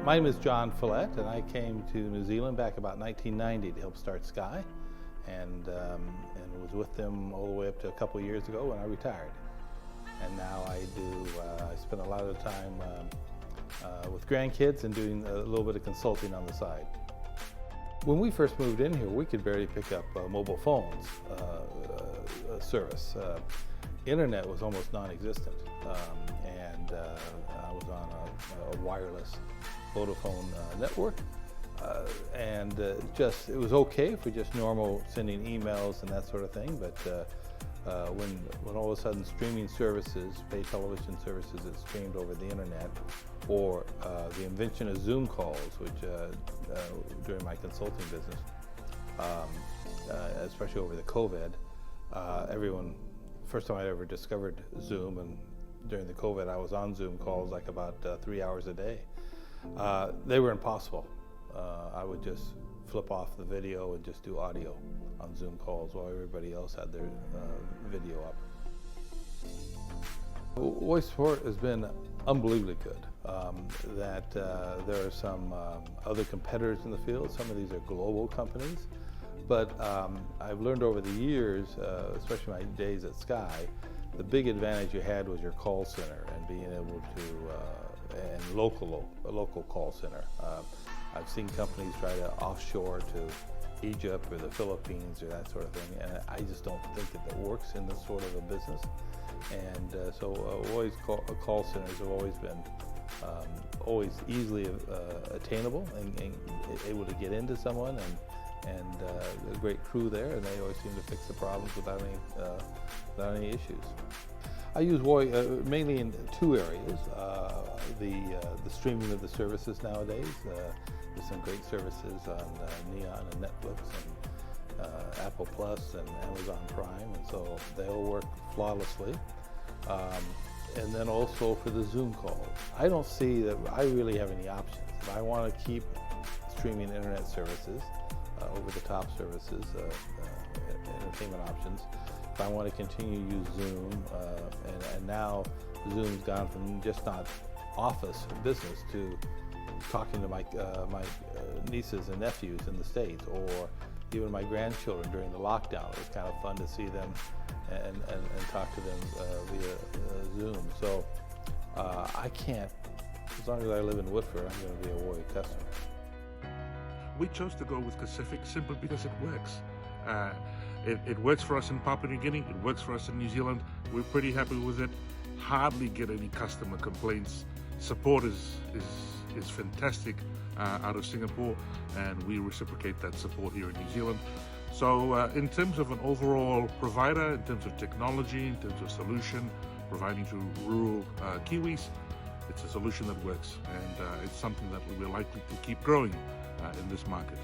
My name is John Fellet, and I came to New Zealand back about 1990 to help start Sky, and was with them all the way up to a couple of years ago when I retired. And now I spend a lot of time with grandkids and doing a little bit of consulting on the side. When we first moved in here, we could barely pick up mobile phones service. Internet was almost non-existent, and I was on a wireless Vodafone network, and it was okay for just normal sending emails and that sort of thing. But when all of a sudden streaming services, pay television services that streamed over the internet, or the invention of Zoom calls, which during my consulting business, especially over the COVID, first time I ever discovered Zoom, and during the COVID I was on Zoom calls like about 3 hours a day. They were impossible. I would just flip off the video and just do audio on Zoom calls while everybody else had their video up. Woi Support has been unbelievably good. There are some other competitors in the field. Some of these are global companies, but I've learned over the years, especially my days at Sky, the big advantage you had was your call center and being able to, and a local call center. I've seen companies try to offshore to Egypt or the Philippines or that sort of thing, and I just don't think that works in this sort of a business. And so Woi's call centers have always been always easily attainable and able to get into someone, and a great crew there, and they always seem to fix the problems without any issues. I use Woi mainly in two areas. The streaming of the services nowadays. There's some great services on Neon and Netflix and Apple Plus and Amazon Prime, and so they all work flawlessly. And then also for the Zoom calls. I don't see that I really have any options. If I want to keep streaming internet services, over-the-top services, entertainment options, if I want to continue to use Zoom, and now Zoom's gone from just not office business to talking to my nieces and nephews in the States, or even my grandchildren during the lockdown. It was kind of fun to see them and talk to them via Zoom. So I can't, as long as I live in Whitford, I'm going to be a Woi customer. We chose to go with Kacific simply because it works. It works for us in Papua New Guinea, it works for us in New Zealand. We're pretty happy with it. Hardly get any customer complaints. Support is fantastic out of Singapore, and we reciprocate that support here in New Zealand. So in terms of an overall provider, in terms of technology, in terms of solution, providing to rural Kiwis, it's a solution that works, and it's something that we're likely to keep growing in this market.